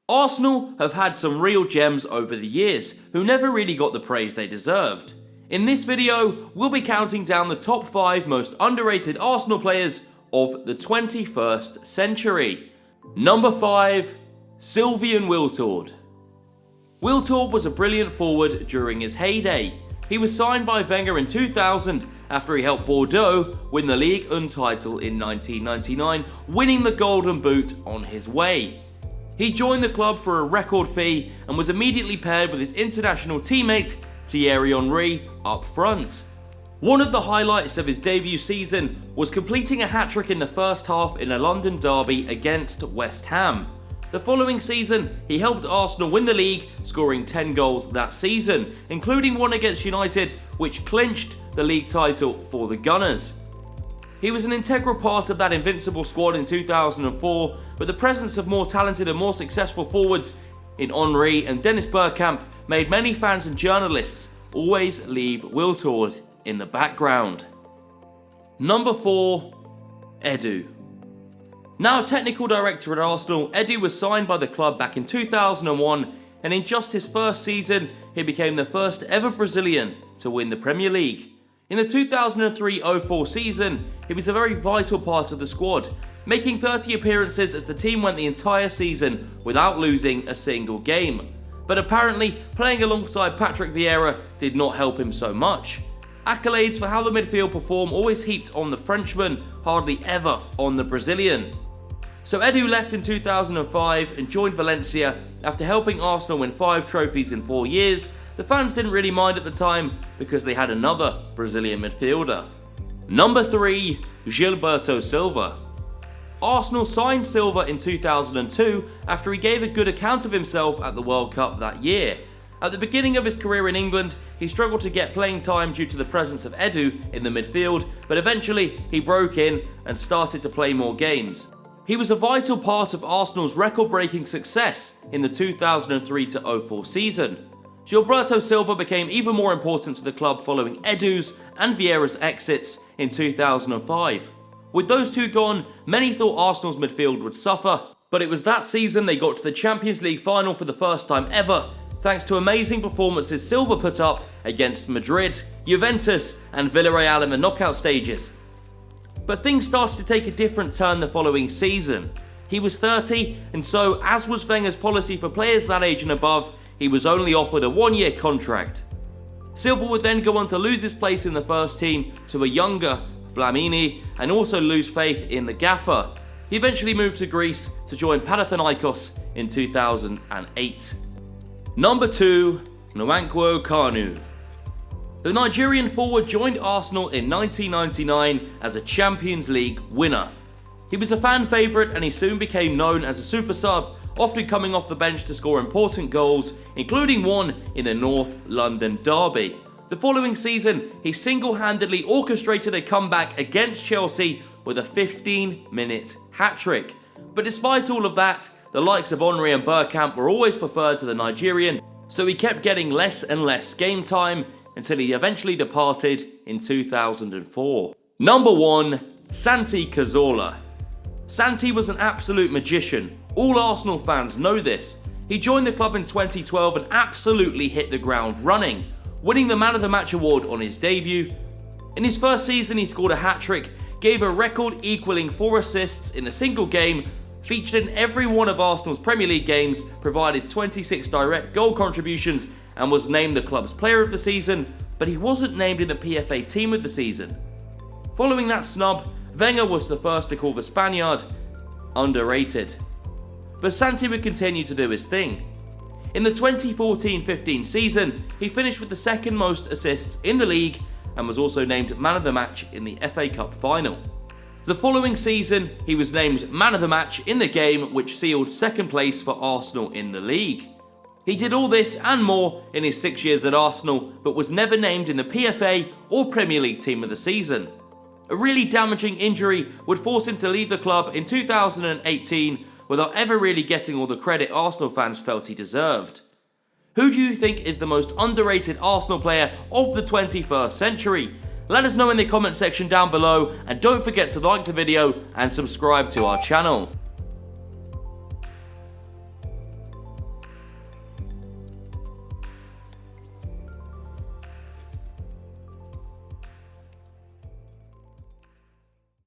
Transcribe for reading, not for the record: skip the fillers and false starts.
Arsenal have had some real gems over the years who never really got the praise they deserved. In this video, we'll be counting down the top 5 most underrated Arsenal players of the 21st century. Number 5. Sylvain Wiltord. Wiltord was a brilliant forward during his heyday. He was signed by Wenger in 2000 after he helped Bordeaux win the Ligue 1 title in 1999, winning the Golden Boot on his way. He joined the club for a record fee and was immediately paired with his international teammate Thierry Henry up front. One of the highlights of his debut season was completing a hat-trick in the first half in a London derby against West Ham. The following season, he helped Arsenal win the league, scoring 10 goals that season, including one against United, which clinched the league title for the Gunners. He was an integral part of that invincible squad in 2004, but the presence of more talented and more successful forwards in Henry and Dennis Bergkamp made many fans and journalists always leave Wiltord in the background. Number 4. Edu. Now technical director at Arsenal, Edu was signed by the club back in 2001, and in just his first season, he became the first ever Brazilian to win the Premier League. In the 2003-04 season, he was a very vital part of the squad, making 30 appearances as the team went the entire season without losing a single game. But apparently, playing alongside Patrick Vieira did not help him so much. Accolades for how the midfield perform always heaped on the Frenchman, hardly ever on the Brazilian. So Edu left in 2005 and joined Valencia after helping Arsenal win 5 trophies in 4 years. The fans didn't really mind at the time because they had another Brazilian midfielder. Number 3. Gilberto Silva. Arsenal signed Silva in 2002 after he gave a good account of himself at the World Cup that year. At the beginning of his career in England, he struggled to get playing time due to the presence of Edu in the midfield, but eventually he broke in and started to play more games. He was a vital part of Arsenal's record-breaking success in the 2003-04 season. Gilberto Silva became even more important to the club following Edu's and Vieira's exits in 2005. With those two gone, many thought Arsenal's midfield would suffer, but it was that season they got to the Champions League final for the first time ever, thanks to amazing performances Silva put up against Madrid, Juventus and Villarreal in the knockout stages. But things started to take a different turn the following season. He was 30, and so, as was Wenger's policy for players that age and above, he was only offered a 1-year contract. Silva would then go on to lose his place in the first team to a younger Flamini and also lose faith in the gaffer. He eventually moved to Greece to join Panathinaikos in 2008. Number 2. Nwankwo Kanu. The Nigerian forward joined Arsenal in 1999 as a Champions League winner. He was a fan favourite and he soon became known as a super sub, often coming off the bench to score important goals, including one in the North London derby. The following season, he single-handedly orchestrated a comeback against Chelsea with a 15-minute hat-trick. But despite all of that, the likes of Henry and Bergkamp were always preferred to the Nigerian, so he kept getting less and less game time until he eventually departed in 2004. Number 1. Santi Cazorla. Santi was an absolute magician. All Arsenal fans know this. He joined the club in 2012 and absolutely hit the ground running, winning the Man of the Match award on his debut. In his first season, he scored a hat-trick, gave a record equaling 4 assists in a single game, featured in every one of Arsenal's Premier League games, provided 26 direct goal contributions, and was named the club's player of the season, but he wasn't named in the PFA team of the season. Following that snub, Wenger was the first to call the Spaniard underrated. But Santi would continue to do his thing. In the 2014-15 season, he finished with the second most assists in the league and was also named Man of the Match in the FA Cup final. The following season, he was named Man of the Match in the game, which sealed second place for Arsenal in the league. He did all this and more in his 6 years at Arsenal, but was never named in the PFA or Premier League team of the season. A really damaging injury would force him to leave the club in 2018 without ever really getting all the credit Arsenal fans felt he deserved. Who do you think is the most underrated Arsenal player of the 21st century? Let us know in the comment section down below, and don't forget to like the video and subscribe to our channel.